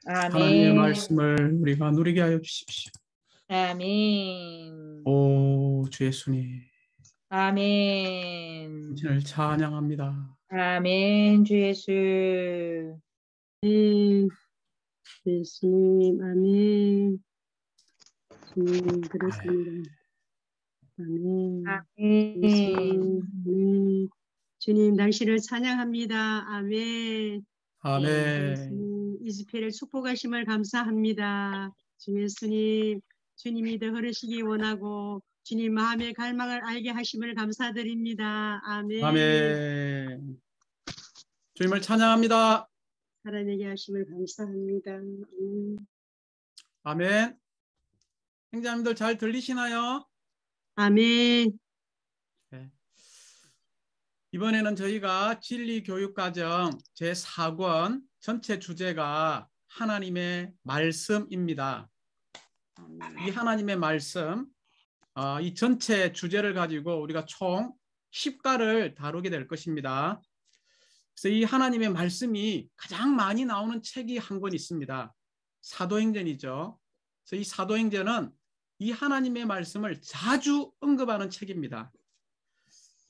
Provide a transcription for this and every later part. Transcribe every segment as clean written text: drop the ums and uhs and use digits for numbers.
하나님의 아멘. 말씀을 우리가 누리게 하여 주십시오. 아멘. 오, 주 예수님, 아멘. 당신을 찬양합니다. 아멘. 주 예수. 아멘. 예수님, 아멘. 주님, 그렇습니다. 아멘. 아멘. 예수님, 아멘. 주님, 당신을 찬양합니다. 아멘. 아멘. 예수님, 이 집회를 축복하심을 감사합니다. 주 예수님, 주님이 더 흐르시기 원하고 주님 마음의 갈망을 알게 하심을 감사드립니다. 아멘. 아멘. 주님을 찬양합니다. 살아내게 하심을 감사합니다. 아멘. 행자님들 잘 들리시나요? 아멘. 네. 이번에는 저희가 진리교육과정 제4권 전체 주제가 하나님의 말씀입니다. 이 하나님의 말씀, 이 전체 주제를 가지고 우리가 총 10과를 다루게 될 것입니다. 그래서 이 하나님의 말씀이 가장 많이 나오는 책이 한 권 있습니다. 사도행전이죠. 그래서 이 사도행전은 이 하나님의 말씀을 자주 언급하는 책입니다.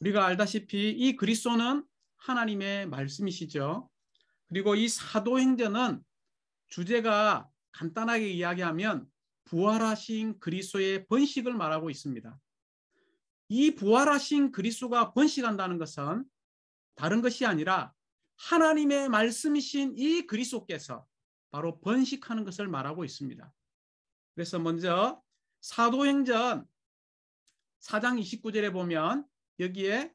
우리가 알다시피 이 그리스도는 하나님의 말씀이시죠. 그리고 이 사도행전은 주제가 간단하게 이야기하면 부활하신 그리스도의 번식을 말하고 있습니다. 이 부활하신 그리스도가 번식한다는 것은 다른 것이 아니라 하나님의 말씀이신 이 그리스도께서 바로 번식하는 것을 말하고 있습니다. 그래서 먼저 사도행전 4장 29절에 보면 여기에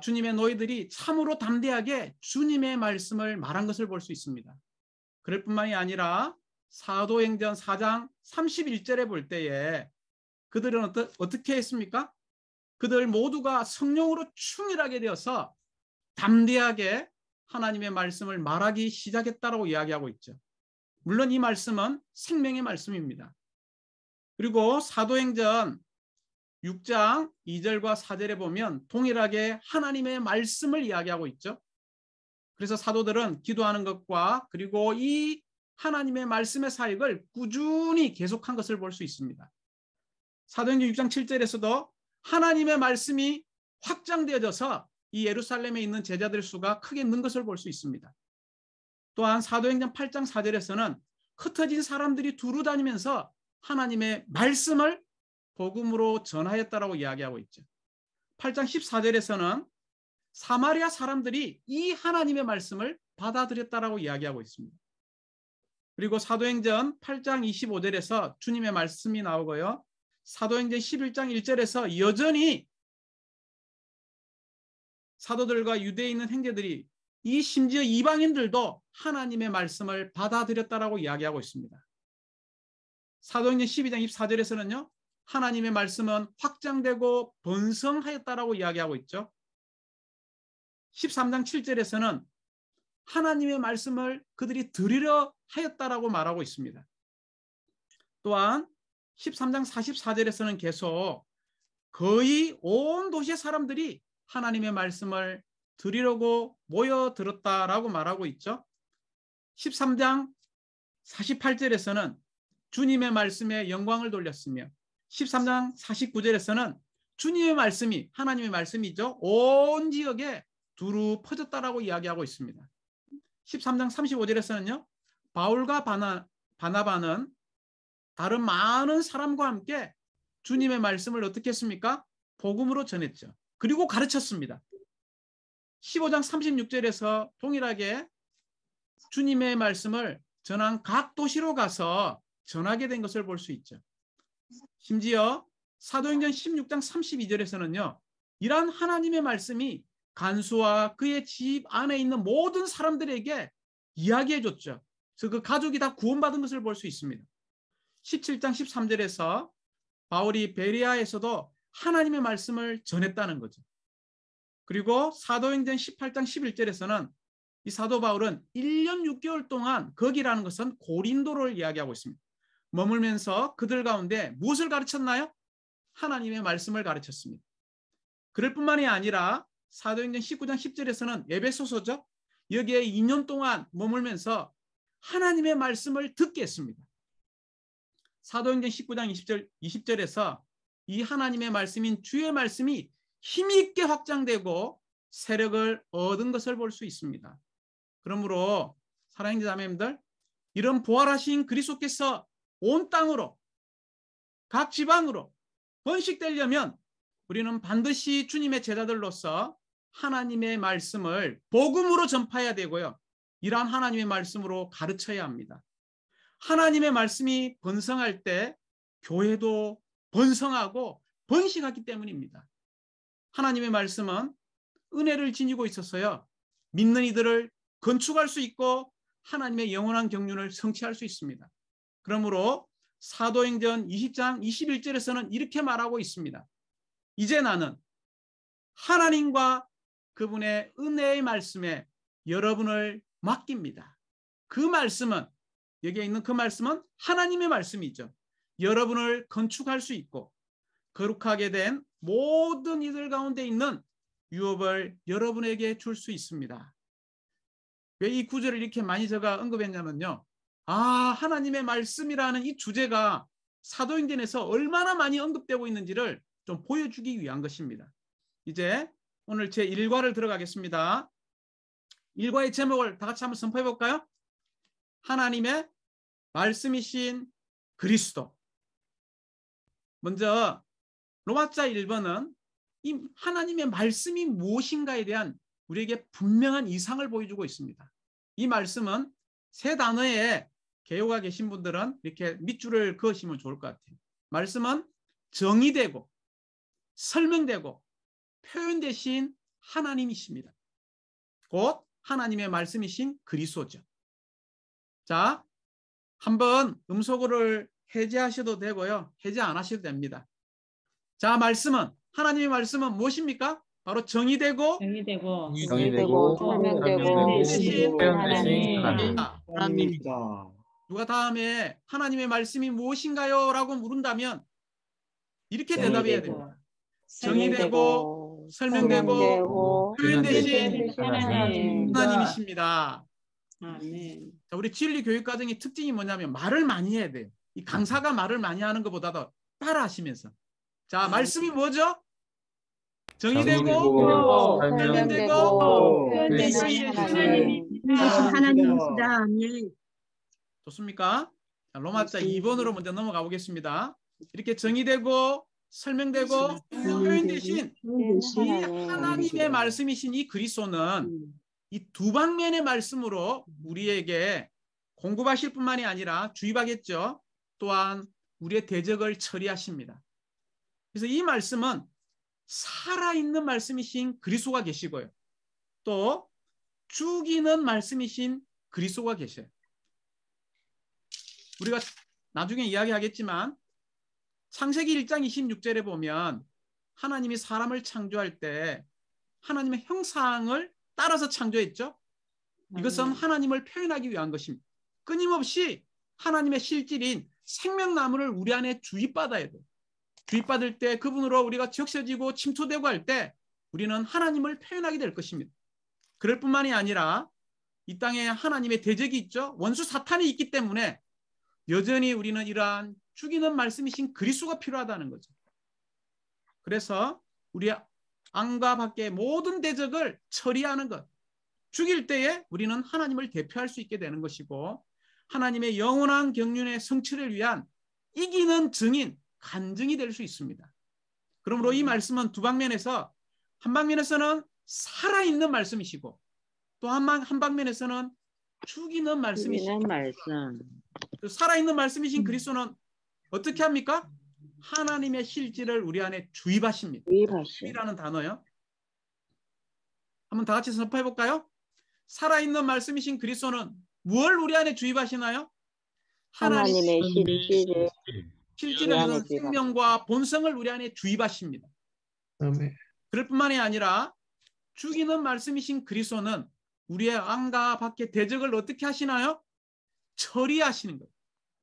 주님의 노예들이 참으로 담대하게 주님의 말씀을 말한 것을 볼 수 있습니다. 그럴 뿐만이 아니라 사도행전 4장 31절에 볼 때에 그들은 어떻게 했습니까? 그들 모두가 성령으로 충만하게 되어서 담대하게 하나님의 말씀을 말하기 시작했다고 이야기하고 있죠. 물론 이 말씀은 생명의 말씀입니다. 그리고 사도행전 6장 2절과 4절에 보면 동일하게 하나님의 말씀을 이야기하고 있죠. 그래서 사도들은 기도하는 것과 그리고 이 하나님의 말씀의 사역을 꾸준히 계속한 것을 볼 수 있습니다. 사도행전 6장 7절에서도 하나님의 말씀이 확장되어져서 이 예루살렘에 있는 제자들 수가 크게 는 것을 볼 수 있습니다. 또한 사도행전 8장 4절에서는 흩어진 사람들이 두루 다니면서 하나님의 말씀을 복음으로 전하였다라고 이야기하고 있죠. 8장 14절에서는 사마리아 사람들이 이 하나님의 말씀을 받아들였다라고 이야기하고 있습니다. 그리고 사도행전 8장 25절에서 주님의 말씀이 나오고요. 사도행전 11장 1절에서 여전히 사도들과 유대에 있는 형제들이 이 심지어 이방인들도 하나님의 말씀을 받아들였다라고 이야기하고 있습니다. 사도행전 12장 24절에서는요. 하나님의 말씀은 확장되고 번성하였다라고 이야기하고 있죠. 13장 7절에서는 하나님의 말씀을 그들이 들으려 하였다라고 말하고 있습니다. 또한 13장 44절에서는 계속 거의 온 도시의 사람들이 하나님의 말씀을 들으려고 모여들었다라고 말하고 있죠. 13장 48절에서는 주님의 말씀에 영광을 돌렸으며 13장 49절에서는 주님의 말씀이 하나님의 말씀이죠. 온 지역에 두루 퍼졌다라고 이야기하고 있습니다. 13장 35절에서는요. 바울과 바나바는 다른 많은 사람과 함께 주님의 말씀을 어떻게 했습니까? 복음으로 전했죠. 그리고 가르쳤습니다. 15장 36절에서 동일하게 주님의 말씀을 전한 각 도시로 가서 전하게 된 것을 볼 수 있죠. 심지어 사도행전 16장 32절에서는요. 이러한 하나님의 말씀이 간수와 그의 집 안에 있는 모든 사람들에게 이야기해 줬죠. 그래서 그 가족이 다 구원받은 것을 볼 수 있습니다. 17장 13절에서 바울이 베레아에서도 하나님의 말씀을 전했다는 거죠. 그리고 사도행전 18장 11절에서는 이 사도 바울은 1년 6개월 동안 거기라는 것은 고린도를 이야기하고 있습니다. 머물면서 그들 가운데 무엇을 가르쳤나요? 하나님의 말씀을 가르쳤습니다. 그럴 뿐만이 아니라 사도행전 19장 10절에서는 에베소서죠. 여기에 2년 동안 머물면서 하나님의 말씀을 듣겠습니다. 사도행전 19장 20절에서 이 하나님의 말씀인 주의 말씀이 힘있게 확장되고 세력을 얻은 것을 볼 수 있습니다. 그러므로 사랑하는 자매님들, 이런 부활하신 그리스도께서 온 땅으로 각 지방으로 번식되려면 우리는 반드시 주님의 제자들로서 하나님의 말씀을 복음으로 전파해야 되고요. 이러한 하나님의 말씀으로 가르쳐야 합니다. 하나님의 말씀이 번성할 때 교회도 번성하고 번식하기 때문입니다. 하나님의 말씀은 은혜를 지니고 있어서요. 믿는 이들을 건축할 수 있고 하나님의 영원한 경륜을 성취할 수 있습니다. 그러므로 사도행전 20장 21절에서는 이렇게 말하고 있습니다. 이제 나는 하나님과 그분의 은혜의 말씀에 여러분을 맡깁니다. 그 말씀은, 여기에 있는 그 말씀은 하나님의 말씀이죠. 여러분을 건축할 수 있고 거룩하게 된 모든 이들 가운데 있는 유업을 여러분에게 줄 수 있습니다. 왜 이 구절을 이렇게 많이 제가 언급했냐면요. 하나님의 말씀이라는 이 주제가 사도행전에서 얼마나 많이 언급되고 있는지를 좀 보여주기 위한 것입니다. 이제 오늘 제 1과를 들어가겠습니다. 1과의 제목을 다 같이 한번 선포해 볼까요? 하나님의 말씀이신 그리스도. 먼저 로마자 1번은 이 하나님의 말씀이 무엇인가에 대한 우리에게 분명한 이상을 보여주고 있습니다. 이 말씀은 세 단어에 개요가 계신 분들은 이렇게 밑줄을 그으시면 좋을 것 같아요. 말씀은 정의되고 설명되고 표현되신 하나님이십니다. 곧 하나님의 말씀이신 그리스도죠. 자, 한번 음소거를 해제하셔도 되고요. 해제 안 하셔도 됩니다. 자, 하나님의 말씀은 무엇입니까? 바로 정의되고 설명되고 되신 하나님. 하나님입니다. 누가 다음에 하나님의 말씀이 무엇인가요? 라고 물은다면 이렇게 대답해야 됩니다. 정의되고 설명되고 표현되신 하나님이십니다. 자, 우리 진리 교육 과정의 특징이 뭐냐면 말을 많이 해야 돼요. 이 강사가 말을 많이 하는 것보다도 따라하시면서. 자, 말씀이 뭐죠? 정의되고 설명되고 표현되는 하나님. 하나님이시다. 좋습니까? 자, 로마자 2번으로 먼저 넘어가 보겠습니다. 이렇게 정의되고 설명되고 표현되신 이 하나님의 말씀이신 이 그리스도는 이 두 방면의 말씀으로 우리에게 공급하실 뿐만이 아니라 주입하겠죠. 또한 우리의 대적을 처리하십니다. 그래서 이 말씀은 살아있는 말씀이신 그리스도가 계시고요. 또 죽이는 말씀이신 그리스도가 계셔요. 우리가 나중에 이야기하겠지만 창세기 1장 26절에 보면 하나님이 사람을 창조할 때 하나님의 형상을 따라서 창조했죠. 이것은 하나님을 표현하기 위한 것입니다. 끊임없이 하나님의 실질인 생명나무를 우리 안에 주입받아야 돼요. 주입받을 때 그분으로 우리가 적셔지고 침투되고 할 때 우리는 하나님을 표현하게 될 것입니다. 그럴 뿐만이 아니라 이 땅에 하나님의 대적이 있죠. 원수 사탄이 있기 때문에 여전히 우리는 이러한 죽이는 말씀이신 그리스도가 필요하다는 거죠. 그래서 우리 안과 밖의 모든 대적을 처리하는 것, 죽일 때에 우리는 하나님을 대표할 수 있게 되는 것이고 하나님의 영원한 경륜의 성취를 위한 이기는 증인, 간증이 될 수 있습니다. 그러므로 이 말씀은 두 방면에서 한 방면에서는 살아있는 말씀이시고 또 한 방면에서는 죽이는 말씀이시고 살아있는 말씀이신 그리스도는 어떻게 합니까? 하나님의 실질을 우리 안에 주입하십니다. 주입이라는 단어요. 한번 다 같이 선포해 볼까요? 살아있는 말씀이신 그리스도는 뭘 우리 안에 주입하시나요? 하나님의 실질은 생명과 본성을 우리 안에 주입하십니다. 아멘. 그럴 뿐만이 아니라 죽이는 말씀이신 그리스도는 우리의 안과 밖의 대적을 어떻게 하시나요? 처리하시는 거예요.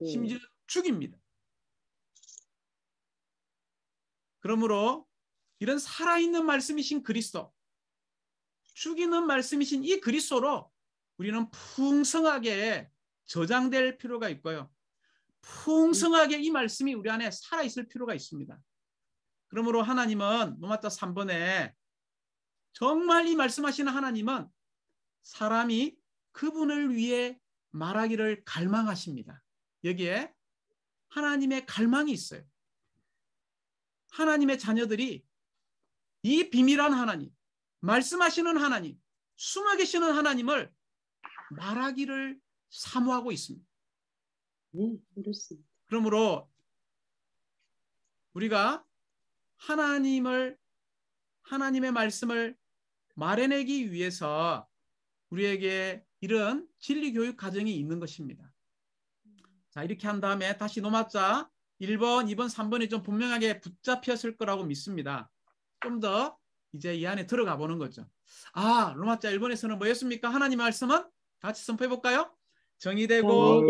심지어 죽입니다. 그러므로 이런 살아있는 말씀이신 그리스도, 죽이는 말씀이신 이 그리스도로 우리는 풍성하게 저장될 필요가 있고요. 풍성하게 이 말씀이 우리 안에 살아있을 필요가 있습니다. 그러므로 하나님은 로마서 3번에 정말 이 말씀하시는 하나님은 사람이 그분을 위해 말하기를 갈망하십니다. 여기에 하나님의 갈망이 있어요. 하나님의 자녀들이 이 비밀한 하나님, 말씀하시는 하나님, 숨어 계시는 하나님을 말하기를 사모하고 있습니다. 네, 그렇습니다. 그러므로 우리가 하나님의 말씀을 말해내기 위해서 우리에게 이런 진리 교육 과정이 있는 것입니다. 자, 이렇게 한 다음에 다시 노마자 1번, 2번, 3번이 좀 분명하게 붙잡혔을 거라고 믿습니다. 좀 더 이제 이 안에 들어가 보는 거죠. 아, 로마자 1번에서는 뭐였습니까? 하나님의 말씀은 같이 선포해 볼까요? 정의되고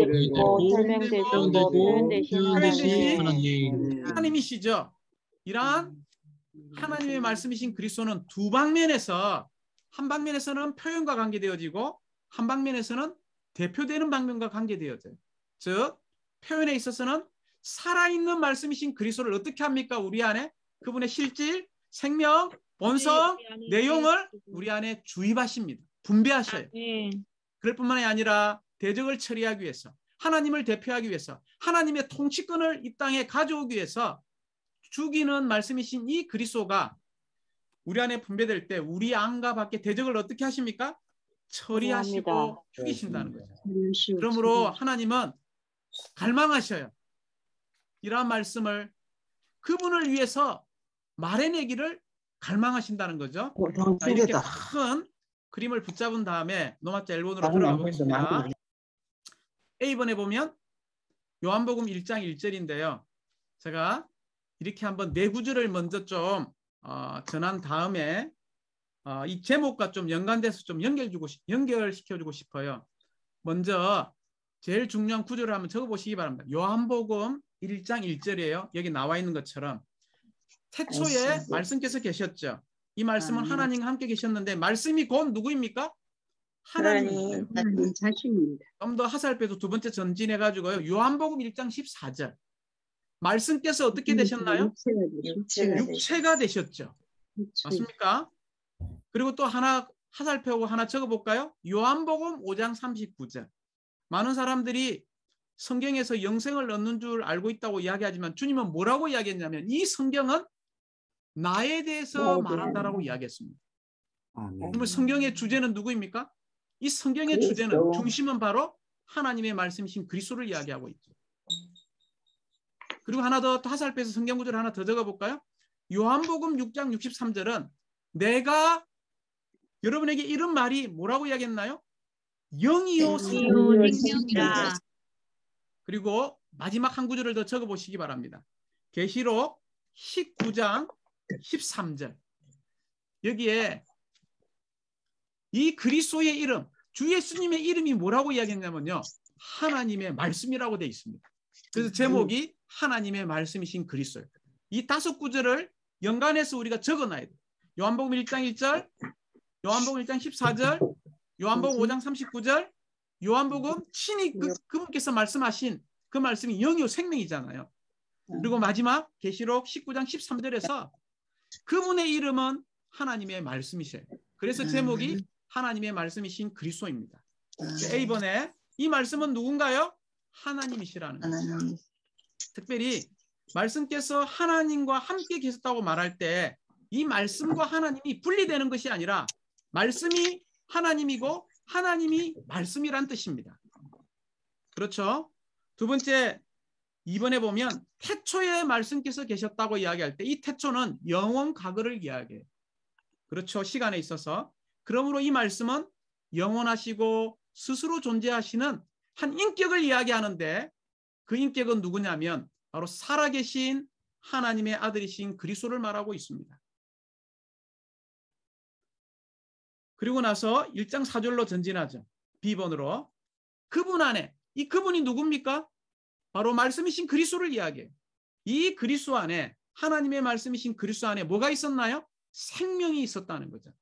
설명되고 표현되신 하나님. 하나님이시죠. 이러한 하나님의 말씀이신 그리스도는 두 방면에서, 한 방면에서는 표현과 관계되어지고 한 방면에서는 대표되는 방면과 관계되어져요. 즉 표현에 있어서는 살아있는 말씀이신 그리스도를 어떻게 합니까? 우리 안에 그분의 실질, 생명, 본성, 내용을 우리 안에 주입하십니다. 분배하셔요. 그럴 뿐만이 아니라 대적을 처리하기 위해서, 하나님을 대표하기 위해서, 하나님의 통치권을 이 땅에 가져오기 위해서 죽이는 말씀이신 이 그리스도가 우리 안에 분배될 때 우리 안과 밖에 대적을 어떻게 하십니까? 처리하시고 죽이신다는 거죠. 그러므로 하나님은 갈망하셔요. 이러한 말씀을 그분을 위해서 말해내기를 갈망하신다는 거죠. 자, 이렇게 큰 그림을 붙잡은 다음에 노마자 1번으로 들어가 보겠습니다. A번에 보면 요한복음 1장 1절인데요. 제가 이렇게 한번 네 구절을 먼저 좀 전한 다음에 이 제목과 좀 연관돼서 좀 연결시켜주고 싶어요. 먼저 제일 중요한 구절을 한번 적어보시기 바랍니다. 요한복음 1장 1절이에요. 여기 나와 있는 것처럼 태초에 말씀께서 계셨죠. 이 말씀은 하나님과 함께 계셨는데 말씀이 곧 누구입니까? 하나님입니다. 자신입니다. 좀 더 하살빼도 두 번째 전진해가지고요. 요한복음 1장 14절 말씀께서 어떻게 되셨나요? 육체가 되셨죠. 맞습니까? 그리고 또 하나 하살펴고 하나 적어볼까요? 요한복음 5장 39절 많은 사람들이 성경에서 영생을 얻는 줄 알고 있다고 이야기하지만 주님은 뭐라고 이야기했냐면 이 성경은 나에 대해서 말한다라고 이야기했습니다. 그러면 성경의 주제는 누구입니까? 이 성경의 주제는 중심은 바로 하나님의 말씀이신 그리스도를 이야기하고 있죠. 그리고 하나 더 하살빼서 성경 구절 하나 더 적어볼까요? 요한복음 6장 63절은 내가 여러분에게 이런 말이 뭐라고 이야기했나요? 영이요 생명이다. 그리고 마지막 한 구절을 더 적어보시기 바랍니다. 계시록 19장 13절 여기에 이 그리스도의 이름, 주 예수님의 이름이 뭐라고 이야기했냐면요. 하나님의 말씀이라고 되어 있습니다. 그래서 제목이 하나님의 말씀이신 그리스도예요. 이 다섯 구절을 연관해서 우리가 적어놔야 돼요. 요한복음 1장 1절, 요한복음 1장 14절, 요한복음 5장 39절, 요한복음 친히 그분께서 말씀하신 그 말씀이 영이요 생명이잖아요. 그리고 마지막 계시록 19장 13절에서 그분의 이름은 하나님의 말씀이셔요. 그래서 제목이 하나님의 말씀이신 그리스도입니다. A번에 이 말씀은 누군가요? 하나님이시라는 거죠. 특별히 말씀께서 하나님과 함께 계셨다고 말할 때 이 말씀과 하나님이 분리되는 것이 아니라 말씀이 하나님이고 하나님이 말씀이란 뜻입니다. 그렇죠? 두 번째 2번에 보면 태초에 말씀께서 계셨다고 이야기할 때 이 태초는 영원 과거를 이야기해요. 그렇죠? 시간에 있어서. 그러므로 이 말씀은 영원하시고 스스로 존재하시는 한 인격을 이야기하는데 그 인격은 누구냐면 바로 살아계신 하나님의 아들이신 그리스도를 말하고 있습니다. 그리고 나서 1장 4절로 전진하죠. B번으로. 그분 안에 이 그분이 누굽니까? 바로 말씀이신 그리스도를 이야기해요. 이 그리스도 안에 하나님의 말씀이신 그리스도 안에 뭐가 있었나요? 생명이 있었다는 거죠.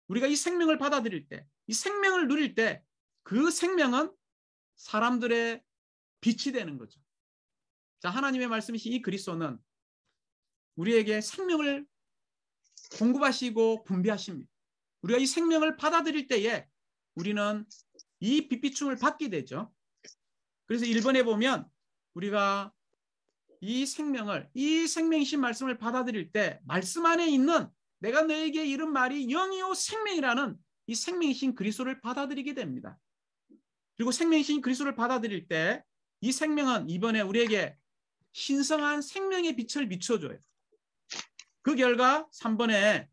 우리가 이 생명을 받아들일 때, 이 생명을 누릴 때 그 생명은 사람들의 빛이 되는 거죠. 자, 하나님의 말씀이신 이 그리스도는 우리에게 생명을 공급하시고 분배하십니다. 우리가 이 생명을 받아들일 때에 우리는 이 빛비춤을 받게 되죠. 그래서 1번에 보면 우리가 이 생명이신 말씀을 받아들일 때 말씀 안에 있는 내가 너에게 이른 말이 영이요 생명이라는 이 생명이신 그리스도를 받아들이게 됩니다. 그리고 생명이신 그리스도를 받아들일 때 이 생명은 이번에 우리에게 신성한 생명의 빛을 비춰줘요. 그 결과 3번에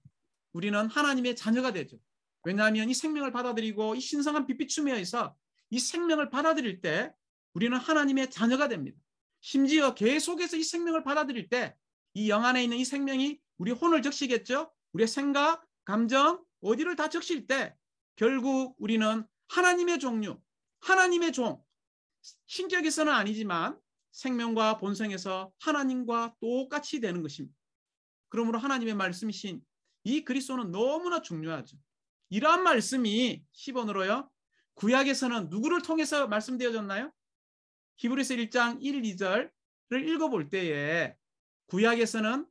우리는 하나님의 자녀가 되죠. 왜냐하면 이 생명을 받아들이고 이 신성한 빛비춤에 의해서 이 생명을 받아들일 때 우리는 하나님의 자녀가 됩니다. 심지어 계속해서 이 생명을 받아들일 때 이 영 안에 있는 이 생명이 우리 혼을 적시겠죠. 우리의 생각, 감정, 어디를 다 적실 때 결국 우리는 하나님의 종류, 하나님의 종, 신격에서는 아니지만 생명과 본성에서 하나님과 똑같이 되는 것입니다. 그러므로 하나님의 말씀이신 이 그리스도는 너무나 중요하죠. 이러한 말씀이 10번으로요. 구약에서는 누구를 통해서 말씀되어졌나요? 히브리서 1장 1, 2절을 읽어볼 때에 구약에서는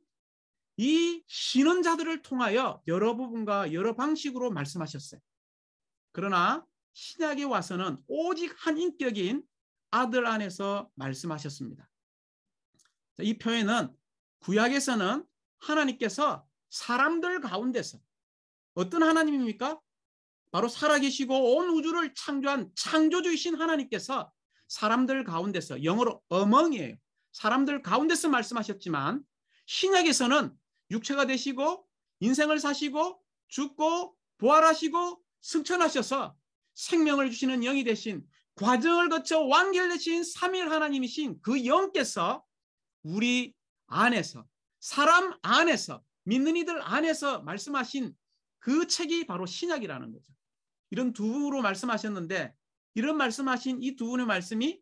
이 신원자들을 통하여 여러 부분과 여러 방식으로 말씀하셨어요. 그러나 신약에 와서는 오직 한 인격인 아들 안에서 말씀하셨습니다. 이 표현은 구약에서는 하나님께서 사람들 가운데서 어떤 하나님입니까? 바로 살아계시고 온 우주를 창조한 창조주이신 하나님께서 사람들 가운데서, 영어로 among이에요. 사람들 가운데서 말씀하셨지만 신약에서는 육체가 되시고 인생을 사시고 죽고 부활하시고 승천하셔서 생명을 주시는 영이 되신 과정을 거쳐 완결되신 삼위일 하나님이신 그 영께서 우리 안에서, 사람 안에서, 믿는 이들 안에서 말씀하신 그 책이 바로 신약이라는 거죠. 이런 두 분으로 말씀하셨는데 이런 말씀하신 이 두 분의 말씀이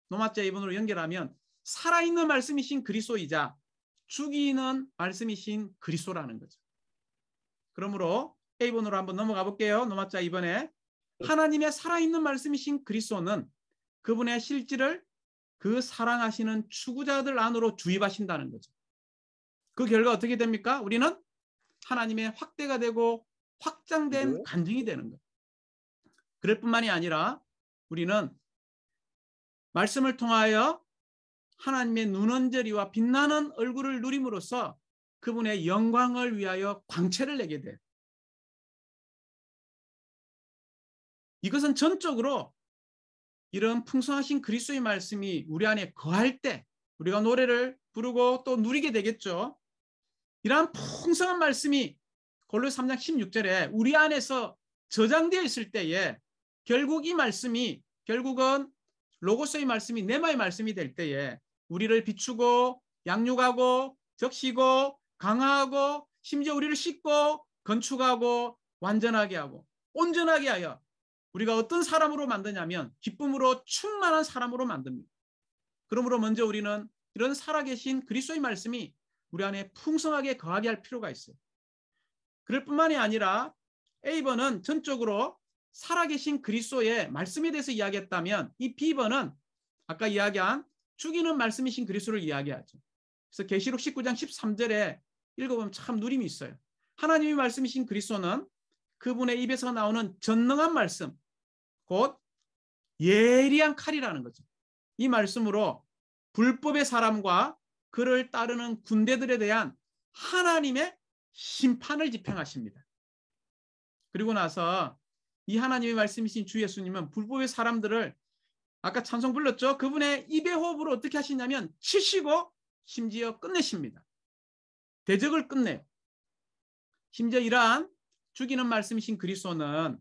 로마자 2번으로 연결하면 살아있는 말씀이신 그리스도이자 죽이는 말씀이신 그리스도라는 거죠. 그러므로 A번으로 한번 넘어가 볼게요. 로마자 2번에 하나님의 살아있는 말씀이신 그리스도는 그분의 실질을 그 사랑하시는 추구자들 안으로 주입하신다는 거죠. 그 결과 어떻게 됩니까? 우리는 하나님의 확대가 되고 확장된 간증이 되는 거예요. 그럴 뿐만이 아니라 우리는 말씀을 통하여 하나님의 눈언저리와 빛나는 얼굴을 누림으로써 그분의 영광을 위하여 광채를 내게 돼요. 이것은 전적으로 이런 풍성하신 그리스도의 말씀이 우리 안에 거할 때 우리가 노래를 부르고 또 누리게 되겠죠. 이러한 풍성한 말씀이 골로새 3장 16절에 우리 안에서 저장되어 있을 때에 결국 이 말씀이 결국은 로고스의 말씀이 네마의 말씀이 될 때에 우리를 비추고 양육하고 적시고 강화하고 심지어 우리를 씻고 건축하고 완전하게 하고 온전하게 하여 우리가 어떤 사람으로 만드냐면 기쁨으로 충만한 사람으로 만듭니다. 그러므로 먼저 우리는 이런 살아계신 그리스도의 말씀이 우리 안에 풍성하게 거하게 할 필요가 있어요. 그럴 뿐만이 아니라 A번은 전적으로 살아계신 그리스도의 말씀에 대해서 이야기했다면 이 B번은 아까 이야기한 죽이는 말씀이신 그리스도를 이야기하죠. 그래서 계시록 19장 13절에 읽어보면 참 누림이 있어요. 하나님이 말씀이신 그리스도는 그분의 입에서 나오는 전능한 말씀, 곧 예리한 칼이라는 거죠. 이 말씀으로 불법의 사람과 그를 따르는 군대들에 대한 하나님의 심판을 집행하십니다. 그리고 나서 이 하나님의 말씀이신 주 예수님은 불법의 사람들을 아까 찬송 불렀죠. 그분의 입의 호흡으로 어떻게 하시냐면 치시고 심지어 끝내십니다. 대적을 끝내요. 심지어 이러한 죽이는 말씀이신 그리스도는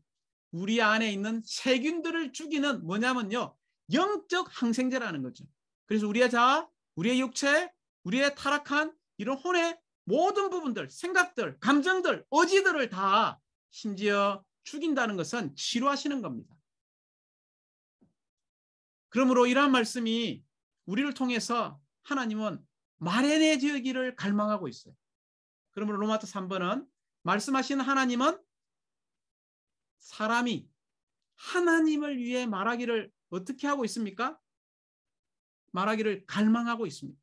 우리 안에 있는 세균들을 죽이는 뭐냐면요. 영적 항생제라는 거죠. 그래서 우리의 자아, 우리의 육체, 우리의 타락한 이런 혼의 모든 부분들, 생각들, 감정들, 의지들을 다 심지어 죽인다는 것은 치료하시는 겁니다. 그러므로 이러한 말씀이 우리를 통해서 하나님은 마련해지기를 갈망하고 있어요. 그러므로 로마서 3번은 말씀하시는 하나님은 사람이 하나님을 위해 말하기를 어떻게 하고 있습니까? 말하기를 갈망하고 있습니다.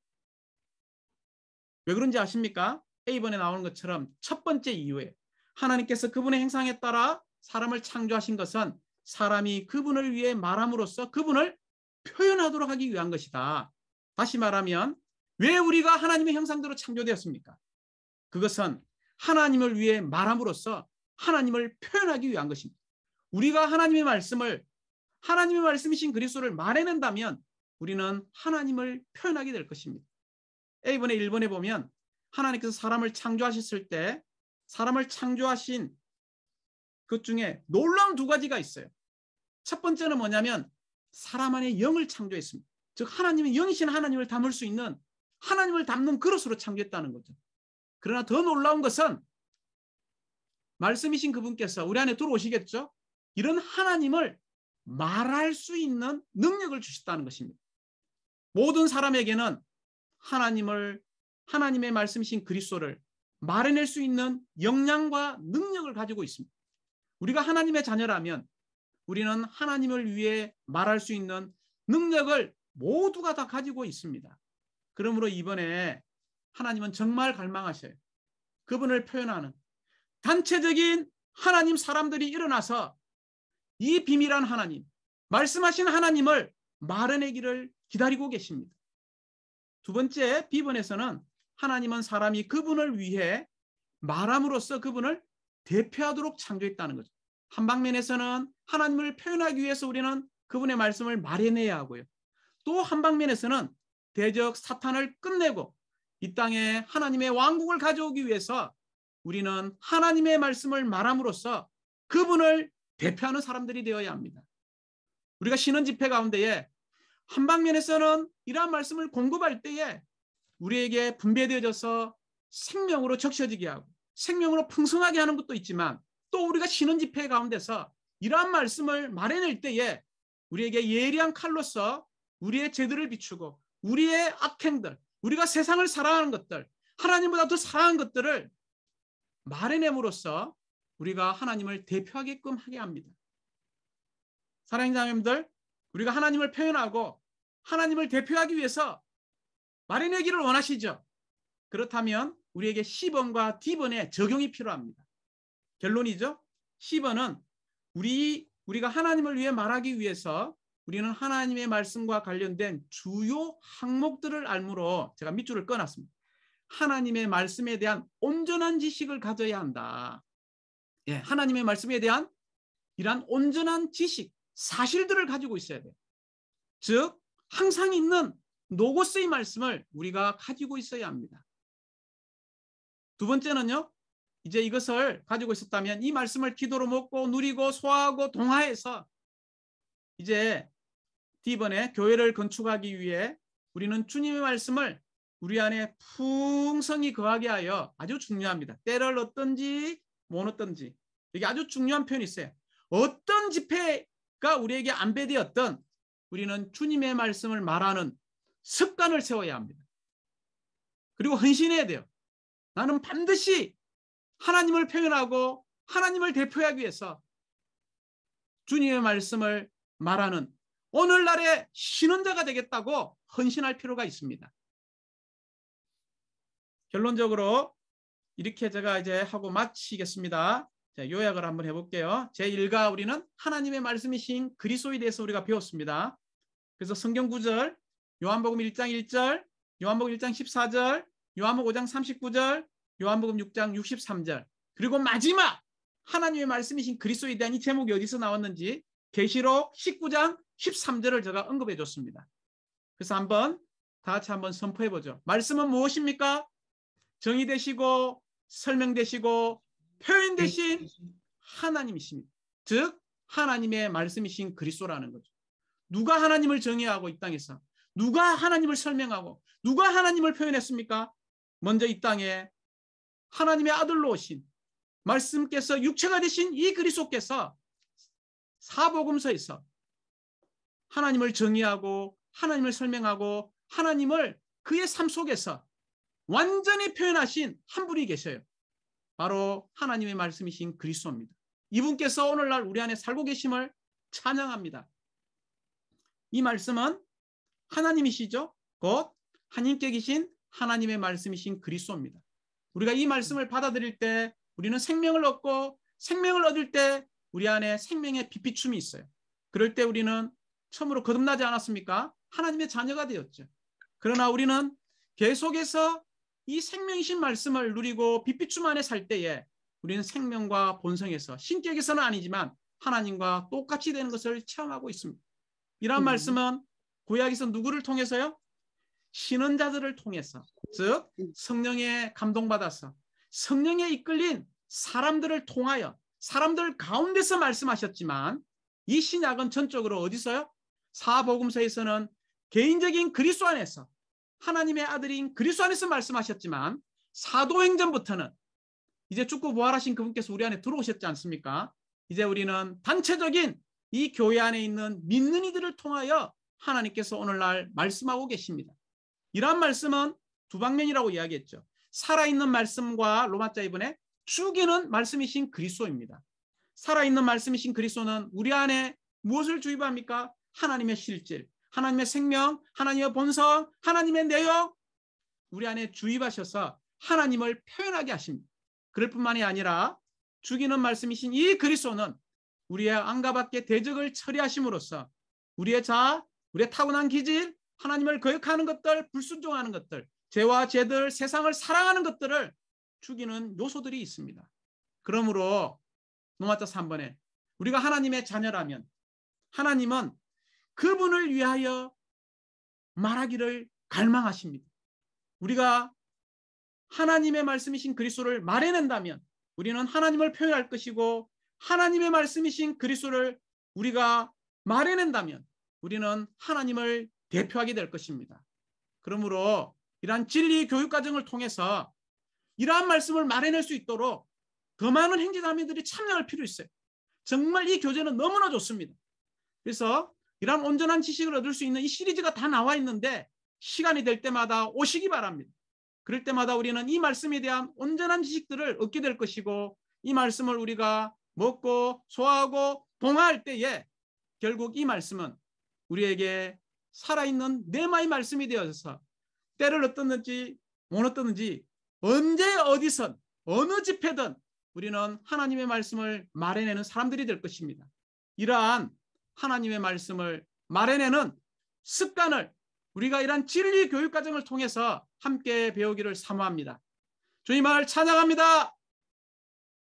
왜 그런지 아십니까? A번에 나오는 것처럼 첫 번째 이유에 하나님께서 그분의 행상에 따라 사람을 창조하신 것은 사람이 그분을 위해 말함으로써 그분을 표현하도록 하기 위한 것이다. 다시 말하면 왜 우리가 하나님의 형상대로 창조되었습니까? 그것은 하나님을 위해 말함으로써 하나님을 표현하기 위한 것입니다. 우리가 하나님의 말씀이신 그리스도를 말해낸다면 우리는 하나님을 표현하게 될 것입니다. A번에 1번에 보면 하나님께서 사람을 창조하셨을 때 사람을 창조하신 그 중에 놀라운 두 가지가 있어요. 첫 번째는 뭐냐면 사람 안에 영을 창조했습니다. 즉 하나님의 영이신 하나님을 담을 수 있는 하나님을 담는 그릇으로 창조했다는 거죠. 그러나 더 놀라운 것은 말씀이신 그분께서 우리 안에 들어오시겠죠? 이런 하나님을 말할 수 있는 능력을 주셨다는 것입니다. 모든 사람에게는 하나님의 말씀이신 그리스도를 말해낼 수 있는 역량과 능력을 가지고 있습니다. 우리가 하나님의 자녀라면 우리는 하나님을 위해 말할 수 있는 능력을 모두가 다 가지고 있습니다. 그러므로 이번에 하나님은 정말 갈망하셔요. 그분을 표현하는 단체적인 하나님 사람들이 일어나서 이 비밀한 하나님, 말씀하신 하나님을 말해내기를 기다리고 계십니다. 두 번째 B번에서는 하나님은 사람이 그분을 위해 말함으로써 그분을 대표하도록 창조했다는 거죠. 한 방면에서는 하나님을 표현하기 위해서 우리는 그분의 말씀을 말해내야 하고요. 또 한 방면에서는 대적 사탄을 끝내고 이 땅에 하나님의 왕국을 가져오기 위해서 우리는 하나님의 말씀을 말함으로써 그분을 대표하는 사람들이 되어야 합니다. 우리가 신원 집회 가운데에 한 방면에서는 이러한 말씀을 공급할 때에 우리에게 분배되어져서 생명으로 적셔지게 하고 생명으로 풍성하게 하는 것도 있지만 또 우리가 신원 집회 가운데서 이러한 말씀을 말해낼 때에 우리에게 예리한 칼로서 우리의 죄들을 비추고 우리의 악행들, 우리가 세상을 사랑하는 것들, 하나님보다 더 사랑하는 것들을 말해냄으로써 우리가 하나님을 대표하게끔 하게 합니다. 사랑하는 자매님들, 우리가 하나님을 표현하고 하나님을 대표하기 위해서 말해내기를 원하시죠? 그렇다면 우리에게 C번과 D번의 적용이 필요합니다. 결론이죠. C번은 우리가 하나님을 위해 말하기 위해서 우리는 하나님의 말씀과 관련된 주요 항목들을 알므로 제가 밑줄을 꺼놨습니다. 하나님의 말씀에 대한 온전한 지식을 가져야 한다. 예, 하나님의 말씀에 대한 이러한 온전한 지식, 사실들을 가지고 있어야 돼요. 즉 항상 있는 노고스의 말씀을 우리가 가지고 있어야 합니다. 두 번째는요. 이제 이것을 가지고 있었다면 이 말씀을 기도로 먹고 누리고 소화하고 동화해서 이제 D번에 교회를 건축하기 위해 우리는 주님의 말씀을 우리 안에 풍성히 거하게 하여 아주 중요합니다. 때를 얻든지 못 얻든지 이게 아주 중요한 표현이 있어요. 어떤 집회가 우리에게 안배되었든 우리는 주님의 말씀을 말하는 습관을 세워야 합니다. 그리고 헌신해야 돼요. 나는 반드시 하나님을 표현하고 하나님을 대표하기 위해서 주님의 말씀을 말하는 오늘날의 신원자가 되겠다고 헌신할 필요가 있습니다. 결론적으로 이렇게 제가 이제 하고 마치겠습니다. 자, 요약을 한번 해볼게요. 제1가 우리는 하나님의 말씀이신 그리스도에 대해서 우리가 배웠습니다. 그래서 성경 구절 요한복음 1장 1절, 요한복음 1장 14절, 요한복음 5장 39절, 요한복음 6장 63절 그리고 마지막 하나님의 말씀이신 그리스도에 대한 이 제목이 어디서 나왔는지 계시록 19장 13절을 제가 언급해 줬습니다. 그래서 다 같이 한번 선포해 보죠. 말씀은 무엇입니까? 정의되시고 설명되시고 표현되신 하나님이십니다. 즉 하나님의 말씀이신 그리스도라는 거죠. 누가 하나님을 정의하고 이 땅에서 누가 하나님을 설명하고 누가 하나님을 표현했습니까? 먼저 이 땅에 하나님의 아들로 오신 말씀께서 육체가 되신 이 그리스도께서 사복음서에서 하나님을 정의하고 하나님을 설명하고 하나님을 그의 삶 속에서 완전히 표현하신 한 분이 계셔요. 바로 하나님의 말씀이신 그리스도입니다. 이분께서 오늘날 우리 안에 살고 계심을 찬양합니다. 이 말씀은 하나님이시죠. 곧 하나님께 계신 하나님의 말씀이신 그리스도입니다. 우리가 이 말씀을 받아들일 때 우리는 생명을 얻고, 생명을 얻을 때 우리 안에 생명의 빛비춤이 있어요. 그럴 때 우리는 처음으로 거듭나지 않았습니까? 하나님의 자녀가 되었죠. 그러나 우리는 계속해서 이 생명이신 말씀을 누리고 빛비춤 안에 살 때에 우리는 생명과 본성에서, 신격에서는 아니지만 하나님과 똑같이 되는 것을 체험하고 있습니다. 이러한 말씀은 구약에서 누구를 통해서요? 신원자들을 통해서, 즉 성령에 감동받아서 성령에 이끌린 사람들을 통하여 사람들 가운데서 말씀하셨지만, 이 신약은 전적으로 어디서요? 사복음서에서는 개인적인 그리스도 안에서, 하나님의 아들인 그리스도 안에서 말씀하셨지만, 사도행전부터는 이제 죽고 부활하신 그분께서 우리 안에 들어오셨지 않습니까? 이제 우리는 단체적인 이 교회 안에 있는 믿는 이들을 통하여 하나님께서 오늘날 말씀하고 계십니다. 이러한 말씀은 두 방면이라고 이야기했죠. 살아있는 말씀과 로마자 2번에 죽이는 말씀이신 그리스도입니다. 살아있는 말씀이신 그리스도는 우리 안에 무엇을 주입합니까? 하나님의 실질, 하나님의 생명, 하나님의 본성, 하나님의 내용, 우리 안에 주입하셔서 하나님을 표현하게 하십니다. 그럴 뿐만이 아니라 죽이는 말씀이신 이 그리스도는 우리의 안과 밖의 대적을 처리하심으로써 우리의 자아, 우리의 타고난 기질, 하나님을 거역하는 것들, 불순종하는 것들, 죄와 죄들, 세상을 사랑하는 것들을 죽이는 요소들이 있습니다. 그러므로 로마자 3번에 우리가 하나님의 자녀라면 하나님은 그분을 위하여 말하기를 갈망하십니다. 우리가 하나님의 말씀이신 그리스도를 말해낸다면 우리는 하나님을 표현할 것이고, 하나님의 말씀이신 그리스도를 우리가 말해낸다면 우리는 하나님을 대표하게 될 것입니다. 그러므로 이러한 진리 교육 과정을 통해서 이러한 말씀을 말해낼 수 있도록 더 많은 행제자매들이 참여할 필요 있어요. 정말 이 교재는 너무나 좋습니다. 그래서 이러한 온전한 지식을 얻을 수 있는 이 시리즈가 다 나와 있는데 시간이 될 때마다 오시기 바랍니다. 그럴 때마다 우리는 이 말씀에 대한 온전한 지식들을 얻게 될 것이고, 이 말씀을 우리가 먹고 소화하고 동화할 때에 결국 이 말씀은 우리에게 살아있는 네마의 말씀이 되어서 때를 어떻는지 못 어떻는지 언제 어디선 어느 집회든 우리는 하나님의 말씀을 말해내는 사람들이 될 것입니다. 이러한 하나님의 말씀을 말해내는 습관을 우리가 이러한 진리 교육 과정을 통해서 함께 배우기를 사모합니다. 주님을 찬양합니다.